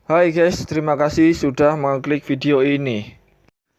Hai guys, terima kasih sudah mengklik video ini.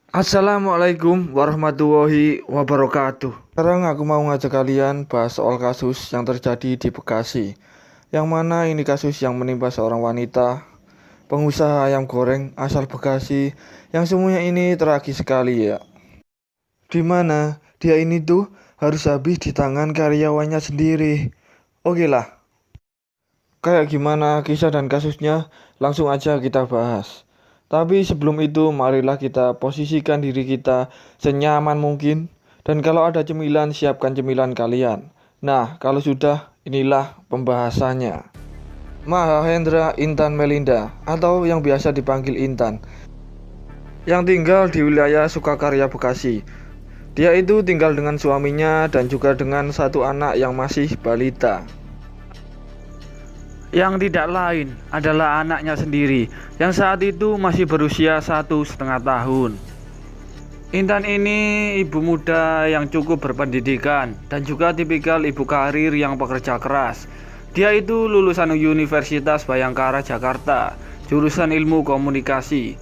Assalamualaikum warahmatullahi wabarakatuh. Sekarang aku mau ngajak kalian bahas soal kasus yang terjadi di Bekasi. Yang mana ini kasus yang menimpa seorang wanita pengusaha ayam goreng asal Bekasi, yang semuanya ini tragis sekali ya. Dimana dia ini tuh harus habis di tangan karyawannya sendiri. Oke lah, kayak gimana kisah dan kasusnya, langsung aja kita bahas. Tapi sebelum itu, marilah kita posisikan diri kita senyaman mungkin. Dan kalau ada cemilan, siapkan cemilan kalian. Nah, kalau sudah, inilah pembahasannya. Mahendra Intan Melinda, atau yang biasa dipanggil Intan, yang tinggal di wilayah Sukakarya, Bekasi. Dia itu tinggal dengan suaminya dan juga dengan satu anak yang masih balita, yang tidak lain adalah anaknya sendiri yang saat itu masih berusia 1,5 tahun. Intan ini ibu muda yang cukup berpendidikan dan juga tipikal ibu karir yang pekerja keras. Dia itu lulusan Universitas Bhayangkara Jakarta, jurusan ilmu komunikasi.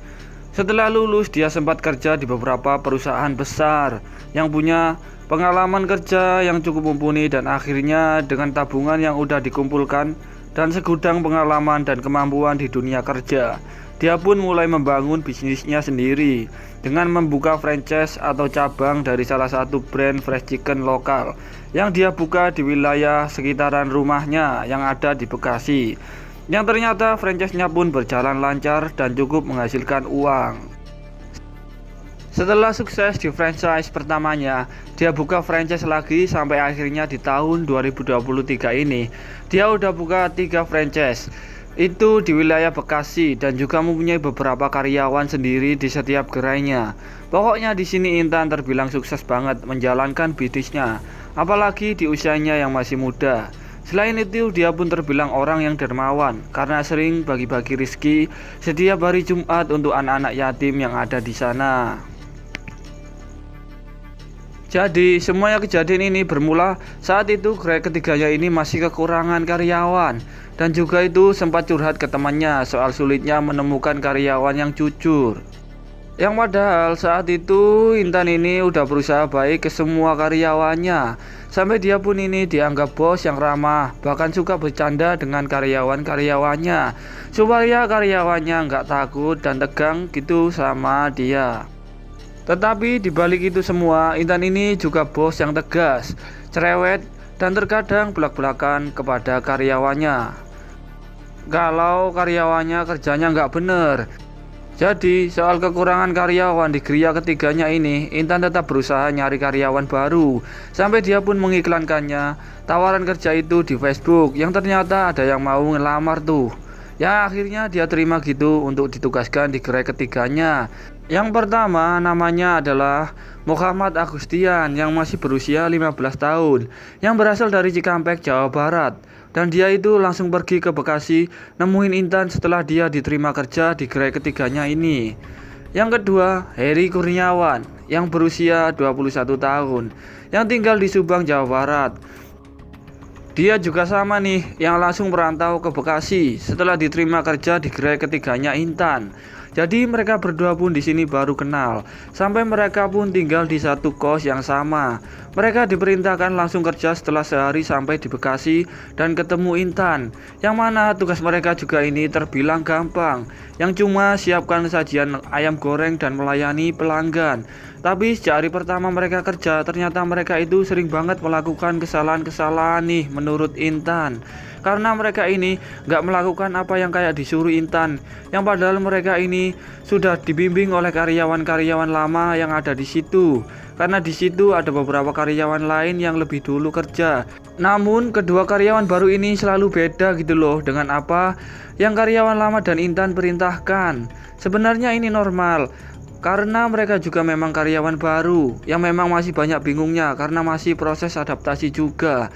Setelah lulus, dia sempat kerja di beberapa perusahaan besar yang punya pengalaman kerja yang cukup mumpuni, dan akhirnya dengan tabungan yang udah dikumpulkan dan segudang pengalaman dan kemampuan di dunia kerja, dia pun mulai membangun bisnisnya sendiri dengan membuka franchise atau cabang dari salah satu brand fried chicken lokal yang dia buka di wilayah sekitaran rumahnya yang ada di Bekasi. Yang ternyata franchise-nya pun berjalan lancar dan cukup menghasilkan uang. Setelah sukses di franchise pertamanya, dia buka franchise lagi sampai akhirnya di tahun 2023 ini dia udah buka 3 franchise. Itu di wilayah Bekasi dan juga mempunyai beberapa karyawan sendiri di setiap gerainya. Pokoknya di sini Intan terbilang sukses banget menjalankan bisnisnya, apalagi di usianya yang masih muda. Selain itu, dia pun terbilang orang yang dermawan karena sering bagi-bagi rezeki setiap hari Jumat untuk anak-anak yatim yang ada di sana. Jadi semuanya kejadian ini bermula saat itu gerai ketiganya ini masih kekurangan karyawan, dan juga itu sempat curhat ke temannya soal sulitnya menemukan karyawan yang jujur. Yang padahal saat itu Intan ini udah berusaha baik ke semua karyawannya, sampai dia pun ini dianggap bos yang ramah, bahkan suka bercanda dengan karyawan-karyawannya supaya karyawannya nggak takut dan tegang gitu sama dia. Tetapi dibalik itu semua, Intan ini juga bos yang tegas, cerewet, dan terkadang belak-belakan kepada karyawannya kalau karyawannya kerjanya nggak bener. Jadi soal kekurangan karyawan di geria ketiganya ini, Intan tetap berusaha nyari karyawan baru, sampai dia pun mengiklankannya tawaran kerja itu di Facebook, yang ternyata ada yang mau ngelamar tuh. Ya akhirnya dia terima gitu untuk ditugaskan di gerai ketiganya. Yang pertama namanya adalah Muhammad Agustian, yang masih berusia 15 tahun, yang berasal dari Cikampek, Jawa Barat. Dan dia itu langsung pergi ke Bekasi nemuin Intan setelah dia diterima kerja di gerai ketiganya ini. Yang kedua, Heri Kurniawan, yang berusia 21 tahun, yang tinggal di Subang, Jawa Barat. Dia juga sama nih, yang langsung merantau ke Bekasi setelah diterima kerja di gerai ketiganya Intan. Jadi mereka berdua pun di sini baru kenal, sampai mereka pun tinggal di satu kos yang sama. Mereka diperintahkan langsung kerja setelah sehari sampai di Bekasi dan ketemu Intan, yang mana tugas mereka juga ini terbilang gampang, yang cuma siapkan sajian ayam goreng dan melayani pelanggan. Tapi sejak hari pertama mereka kerja, ternyata mereka itu sering banget melakukan kesalahan-kesalahan nih menurut Intan. Karena mereka ini nggak melakukan apa yang kayak disuruh Intan, yang padahal mereka ini sudah dibimbing oleh karyawan-karyawan lama yang ada di situ. Karena di situ ada beberapa karyawan lain yang lebih dulu kerja. Namun kedua karyawan baru ini selalu beda gitu loh dengan apa yang karyawan lama dan Intan perintahkan. Sebenarnya ini normal, karena mereka juga memang karyawan baru yang memang masih banyak bingungnya karena masih proses adaptasi juga.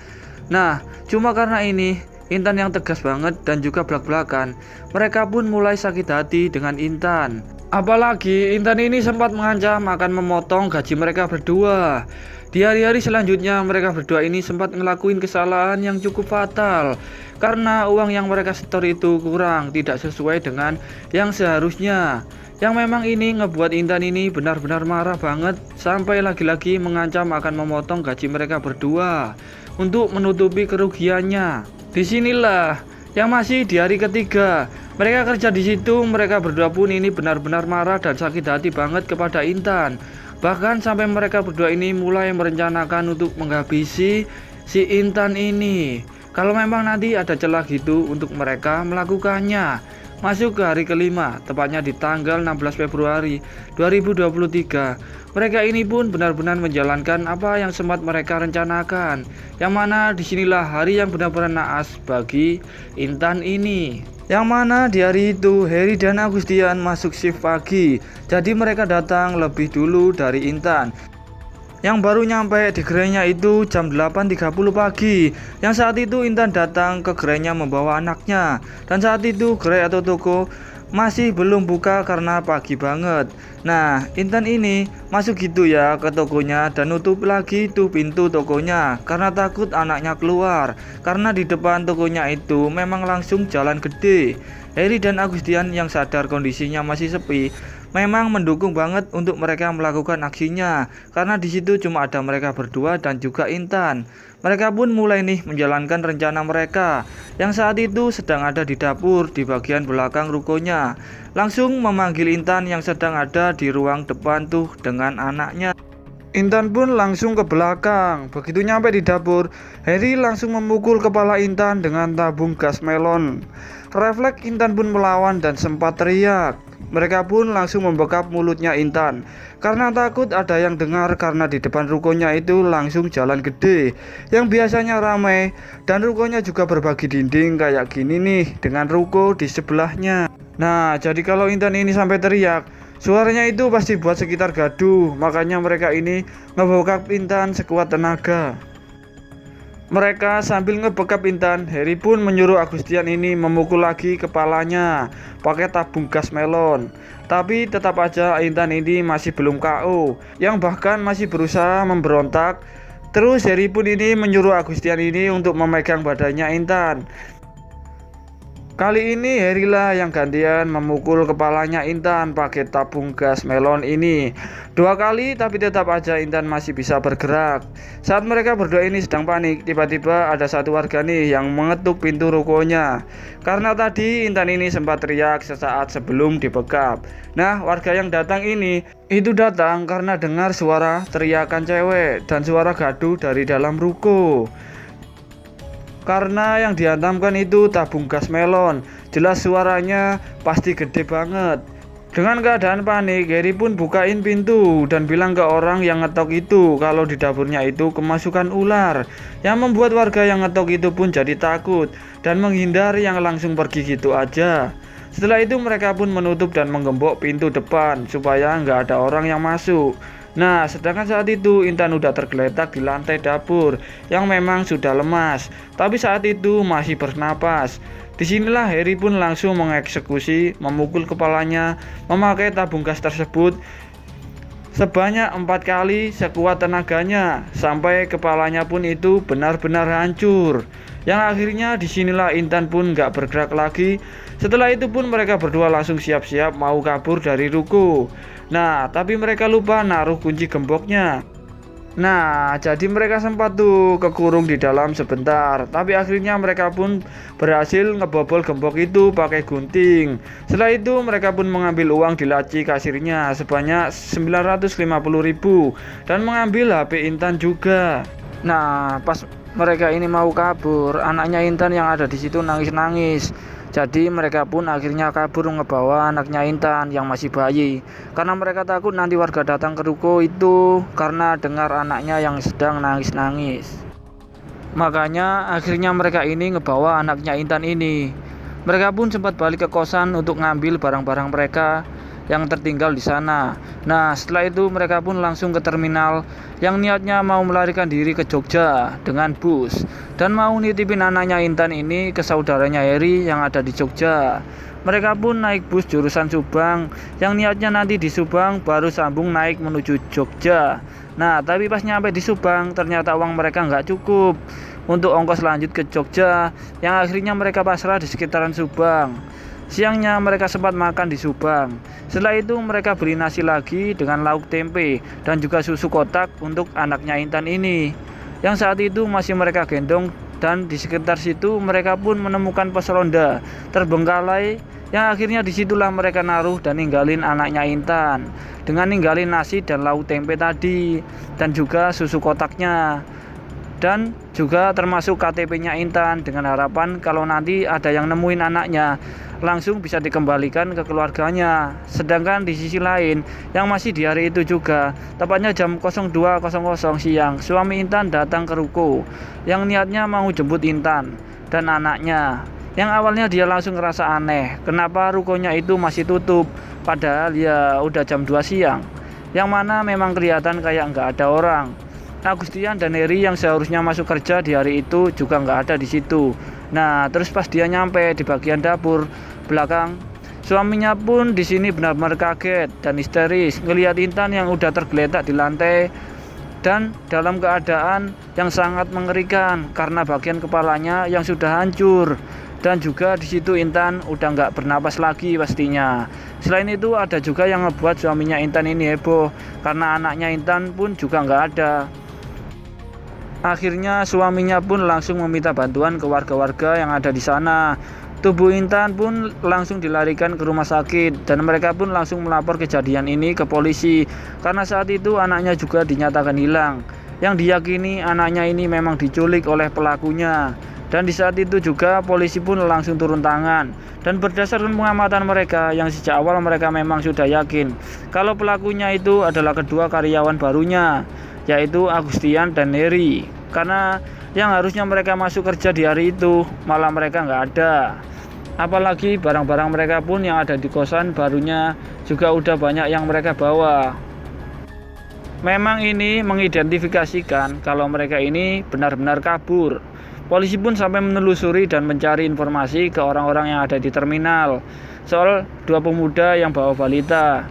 Nah, cuma karena ini Intan yang tegas banget dan juga belak-belakan, mereka pun mulai sakit hati dengan Intan. Apalagi Intan ini sempat mengancam akan memotong gaji mereka berdua. Di hari-hari selanjutnya mereka berdua ini sempat ngelakuin kesalahan yang cukup fatal karena uang yang mereka setor itu kurang, tidak sesuai dengan yang seharusnya. Yang memang ini ngebuat Intan ini benar-benar marah banget sampai lagi-lagi mengancam akan memotong gaji mereka berdua untuk menutupi kerugiannya. Disinilah yang masih di hari ketiga mereka kerja di situ, mereka berdua pun ini benar-benar marah dan sakit hati banget kepada Intan. Bahkan sampai mereka berdua ini mulai merencanakan untuk menghabisi si Intan ini. Kalau memang nanti ada celah gitu untuk mereka melakukannya. Masuk ke hari kelima, tepatnya di tanggal 16 Februari 2023. Mereka ini pun benar-benar menjalankan apa yang sempat mereka rencanakan. Yang mana disinilah hari yang benar-benar naas bagi Intan ini. Yang mana di hari itu Heri dan Agustian masuk shift pagi, jadi mereka datang lebih dulu dari Intan yang baru nyampe di gerainya itu jam 8.30 pagi. Yang saat itu Intan datang ke gerainya membawa anaknya, dan saat itu gerai atau toko masih belum buka karena pagi banget. Nah, Intan ini masuk gitu ya ke tokonya dan nutup lagi tuh pintu tokonya karena takut anaknya keluar. Karena di depan tokonya itu memang langsung jalan gede. Heri dan Agustian yang sadar kondisinya masih sepi memang mendukung banget untuk mereka melakukan aksinya karena di situ cuma ada mereka berdua dan juga Intan. Mereka pun mulai nih menjalankan rencana mereka yang saat itu sedang ada di dapur di bagian belakang rukonya. Langsung memanggil Intan yang sedang ada di ruang depan tuh dengan anaknya. Intan pun langsung ke belakang. Begitu nyampe di dapur, Heri langsung memukul kepala Intan dengan tabung gas melon. Refleks Intan pun melawan dan sempat teriak. Mereka pun langsung membekap mulutnya Intan karena takut ada yang dengar karena di depan rukonya itu langsung jalan gede yang biasanya ramai dan rukonya juga berbagi dinding kayak gini nih dengan ruko di sebelahnya. Nah, jadi kalau Intan ini sampai teriak, suaranya itu pasti buat sekitar gaduh, makanya mereka ini ngebekap Intan sekuat tenaga. Mereka sambil ngebekap Intan, Heri pun menyuruh Agustian ini memukul lagi kepalanya pakai tabung gas melon. Tapi tetap aja Intan ini masih belum KO, yang bahkan masih berusaha memberontak. Terus Heri pun ini menyuruh Agustian ini untuk memegang badannya Intan. Kali ini Heri lah yang gantian memukul kepalanya Intan pakai tabung gas melon ini 2 kali, tapi tetap aja Intan masih bisa bergerak. Saat mereka berdua ini sedang panik, tiba-tiba ada satu warga nih yang mengetuk pintu rukonya. Karena tadi Intan ini sempat teriak sesaat sebelum dibekap. Nah, warga yang datang ini itu datang karena dengar suara teriakan cewek dan suara gaduh dari dalam ruko. Karena yang dihantamkan itu tabung gas melon, jelas suaranya pasti gede banget. Dengan keadaan panik, Heri pun bukain pintu dan bilang ke orang yang ngetok itu kalau di dapurnya itu kemasukan ular, yang membuat warga yang ngetok itu pun jadi takut dan menghindar yang langsung pergi gitu aja. Setelah itu mereka pun menutup dan menggembok pintu depan supaya nggak ada orang yang masuk. Nah, sedangkan saat itu Intan udah tergeletak di lantai dapur yang memang sudah lemas, tapi saat itu masih bernapas. Disinilah Heri pun langsung mengeksekusi, memukul kepalanya memakai tabung gas tersebut sebanyak 4 kali sekuat tenaganya sampai kepalanya pun itu benar-benar hancur. Yang akhirnya disinilah Intan pun gak bergerak lagi. Setelah itu pun mereka berdua langsung siap-siap mau kabur dari ruko. Nah, tapi mereka lupa naruh kunci gemboknya. Nah, jadi mereka sempat tuh kekurung di dalam sebentar, tapi akhirnya mereka pun berhasil ngebobol gembok itu pakai gunting. Setelah itu mereka pun mengambil uang di laci kasirnya sebanyak 950.000 dan mengambil HP Intan juga. Nah, pas mereka ini mau kabur, anaknya Intan yang ada di situ nangis-nangis. Jadi mereka pun akhirnya kabur ngebawa anaknya Intan yang masih bayi. Karena mereka takut nanti warga datang ke ruko itu karena dengar anaknya yang sedang nangis-nangis. Makanya akhirnya mereka ini ngebawa anaknya Intan ini. Mereka pun sempat balik ke kosan untuk ngambil barang-barang mereka yang tertinggal di sana. Nah, setelah itu mereka pun langsung ke terminal yang niatnya mau melarikan diri ke Jogja dengan bus dan mau nitipin anaknya Intan ini ke saudaranya Heri yang ada di Jogja. Mereka pun naik bus jurusan Subang yang niatnya nanti di Subang baru sambung naik menuju Jogja. Nah, tapi pas nyampe di Subang ternyata uang mereka nggak cukup untuk ongkos lanjut ke Jogja, yang akhirnya mereka pasrah di sekitaran Subang. Siangnya mereka sempat makan di Subang. Setelah itu mereka beli nasi lagi dengan lauk tempe dan juga susu kotak untuk anaknya Intan ini, yang saat itu masih mereka gendong. Dan di sekitar situ mereka pun menemukan pos ronda terbengkalai, yang akhirnya disitulah mereka naruh dan ninggalin anaknya Intan dengan ninggalin nasi dan lauk tempe tadi dan juga susu kotaknya, dan juga termasuk KTP-nya Intan, dengan harapan kalau nanti ada yang nemuin anaknya langsung bisa dikembalikan ke keluarganya. Sedangkan di sisi lain, yang masih di hari itu juga, tepatnya jam 02.00 siang, suami Intan datang ke ruko yang niatnya mau jemput Intan dan anaknya. Yang awalnya dia langsung ngerasa aneh, kenapa rukonya itu masih tutup padahal ya udah jam 2 siang, yang mana memang kelihatan kayak nggak ada orang. Agustian dan Heri yang seharusnya masuk kerja di hari itu juga nggak ada di situ. Nah, terus pas dia nyampe di bagian dapur belakang, suaminya pun di sini benar-benar kaget dan histeris ngelihat Intan yang udah tergeletak di lantai dan dalam keadaan yang sangat mengerikan karena bagian kepalanya yang sudah hancur, dan juga di situ Intan udah nggak bernapas lagi pastinya. Selain itu ada juga yang ngebuat suaminya Intan ini heboh karena anaknya Intan pun juga nggak ada. Akhirnya suaminya pun langsung meminta bantuan ke warga-warga yang ada di sana. Tubuh Intan pun langsung dilarikan ke rumah sakit dan mereka pun langsung melapor kejadian ini ke polisi karena saat itu anaknya juga dinyatakan hilang, yang diyakini anaknya ini memang diculik oleh pelakunya. Dan di saat itu juga polisi pun langsung turun tangan, dan berdasarkan pengamatan mereka yang sejak awal mereka memang sudah yakin kalau pelakunya itu adalah kedua karyawan barunya, yaitu Agustian dan Heri, karena yang harusnya mereka masuk kerja di hari itu malah mereka nggak ada. Apalagi barang-barang mereka pun yang ada di kosan barunya juga udah banyak yang mereka bawa. Memang ini mengidentifikasikan kalau mereka ini benar-benar kabur. Polisi pun sampai menelusuri dan mencari informasi ke orang-orang yang ada di terminal soal dua pemuda yang bawa balita.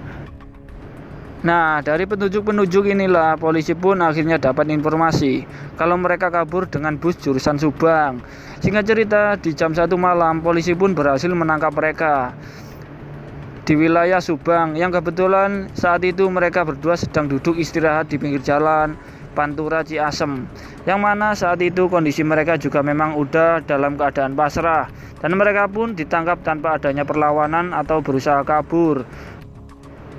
Nah, dari petunjuk-petunjuk inilah polisi pun akhirnya dapat informasi kalau mereka kabur dengan bus jurusan Subang. Singkat cerita, di jam 1 malam polisi pun berhasil menangkap mereka di wilayah Subang, yang kebetulan saat itu mereka berdua sedang duduk istirahat di pinggir jalan Pantura Ciasem, yang mana saat itu kondisi mereka juga memang udah dalam keadaan pasrah dan mereka pun ditangkap tanpa adanya perlawanan atau berusaha kabur.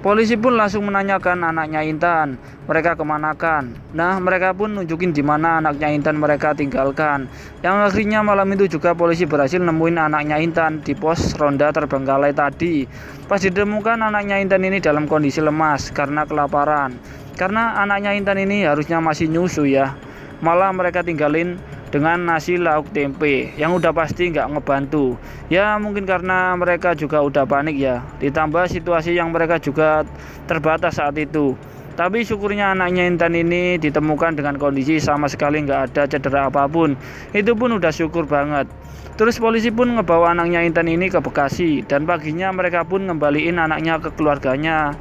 Polisi pun langsung menanyakan anaknya Intan, mereka kemanakan. Nah, mereka pun nunjukin di mana anaknya Intan mereka tinggalkan. Yang akhirnya malam itu juga polisi berhasil nemuin anaknya Intan di pos ronda terbengkalai tadi. Pas ditemukan anaknya Intan ini dalam kondisi lemas karena kelaparan. Karena anaknya Intan ini harusnya masih nyusu ya. Malah mereka tinggalin dengan nasi lauk tempe yang udah pasti nggak ngebantu. Ya mungkin karena mereka juga udah panik ya, ditambah situasi yang mereka juga terbatas saat itu. Tapi syukurnya anaknya Intan ini ditemukan dengan kondisi sama sekali nggak ada cedera apapun. Itu pun udah syukur banget. Terus polisi pun ngebawa anaknya Intan ini ke Bekasi, dan paginya mereka pun ngembaliin anaknya ke keluarganya.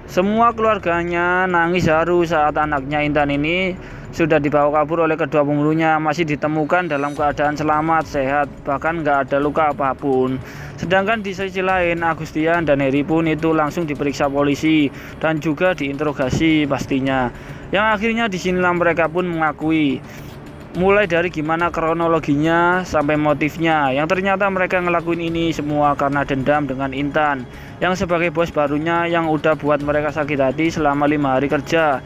Semua keluarganya nangis haru saat anaknya Intan ini sudah dibawa kabur oleh kedua pembunuhnya masih ditemukan dalam keadaan selamat, sehat, bahkan nggak ada luka apapun. Sedangkan di sisi lain, Agustian dan Heri pun itu langsung diperiksa polisi dan juga diinterogasi pastinya. Yang akhirnya disinilah mereka pun mengakui, mulai dari gimana kronologinya sampai motifnya, yang ternyata mereka ngelakuin ini semua karena dendam dengan Intan yang sebagai bos barunya yang udah buat mereka sakit hati selama 5 hari kerja.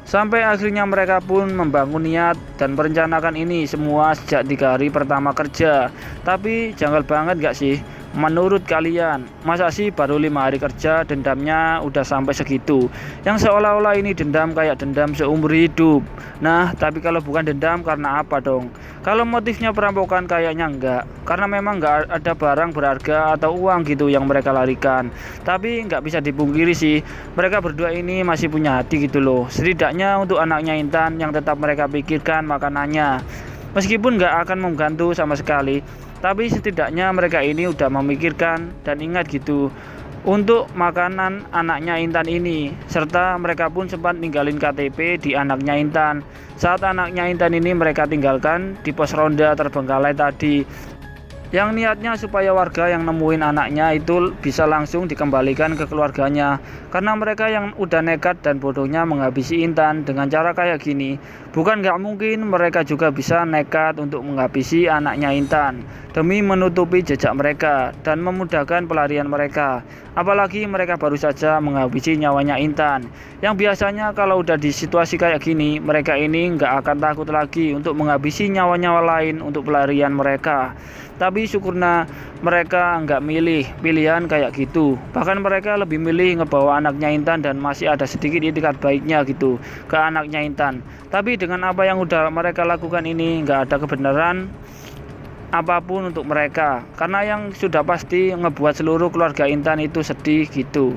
Sampai akhirnya mereka pun membangun niat dan merencanakan ini semua sejak 3 hari pertama kerja. Tapi janggal banget gak sih? Menurut kalian, masa sih baru 5 hari kerja dendamnya udah sampai segitu? Yang seolah-olah ini dendam kayak dendam seumur hidup. Nah, tapi kalau bukan dendam karena apa dong? Kalau motifnya perampokan kayaknya enggak, karena memang enggak ada barang berharga atau uang gitu yang mereka larikan. Tapi enggak bisa dipungkiri sih, mereka berdua ini masih punya hati gitu loh. Setidaknya untuk anaknya Intan yang tetap mereka pikirkan makanannya. Meskipun nggak akan membantu sama sekali, Tapi setidaknya mereka ini udah memikirkan dan ingat gitu untuk makanan anaknya Intan ini, serta mereka pun sempat ninggalin KTP di anaknya Intan. Saat anaknya Intan ini mereka tinggalkan di pos ronda terbengkalai tadi, yang niatnya supaya warga yang nemuin anaknya itu bisa langsung dikembalikan ke keluarganya. Karena mereka yang udah nekat dan bodohnya menghabisi Intan dengan cara kayak gini, bukan gak mungkin mereka juga bisa nekat untuk menghabisi anaknya Intan demi menutupi jejak mereka dan memudahkan pelarian mereka. Apalagi mereka baru saja menghabisi nyawanya Intan, yang biasanya kalau udah di situasi kayak gini, mereka ini nggak akan takut lagi untuk menghabisi nyawa-nyawa lain untuk pelarian mereka. Tapi syukurnya mereka nggak milih pilihan kayak gitu. Bahkan mereka lebih milih ngebawa anaknya Intan dan masih ada sedikit itikat baiknya gitu ke anaknya Intan. Tapi dengan apa yang udah mereka lakukan ini, nggak ada kebenaran apapun untuk mereka. Karena yang sudah pasti ngebuat seluruh keluarga Intan itu sedih gitu.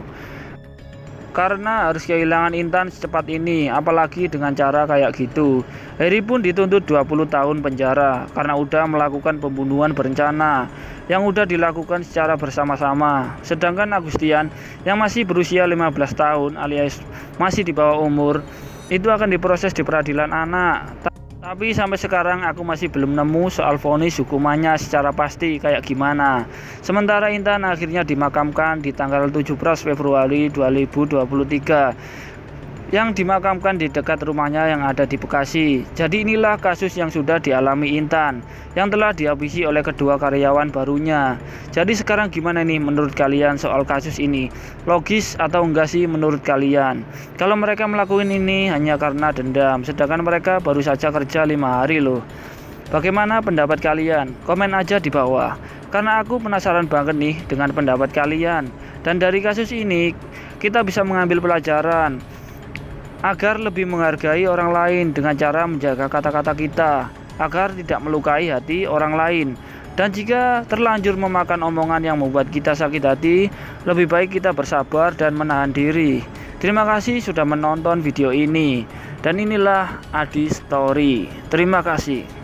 Karena harus kehilangan Intan secepat ini, apalagi dengan cara kayak gitu. Heri pun dituntut 20 tahun penjara karena udah melakukan pembunuhan berencana yang udah dilakukan secara bersama-sama. Sedangkan Agustian yang masih berusia 15 tahun alias masih di bawah umur itu akan diproses di peradilan anak. Tapi sampai sekarang aku masih belum nemu soal vonis hukumannya secara pasti kayak gimana. Sementara Intan akhirnya dimakamkan di tanggal 17 Februari 2023 yang dimakamkan di dekat rumahnya yang ada di Bekasi. Jadi inilah kasus yang sudah dialami Intan yang telah dihabisi oleh kedua karyawan barunya. Jadi sekarang gimana nih menurut kalian soal kasus ini? Logis atau enggak sih menurut kalian? Kalau mereka melakukan ini hanya karena dendam, sedangkan mereka baru saja kerja 5 hari loh. Bagaimana pendapat kalian? Komen aja di bawah. Karena aku penasaran banget nih dengan pendapat kalian. Dan dari kasus ini kita bisa mengambil pelajaran agar lebih menghargai orang lain dengan cara menjaga kata-kata kita agar tidak melukai hati orang lain. Dan jika terlanjur memakan omongan yang membuat kita sakit hati, lebih baik kita bersabar dan menahan diri. Terima kasih sudah menonton video ini. Dan inilah Adi Story. Terima kasih.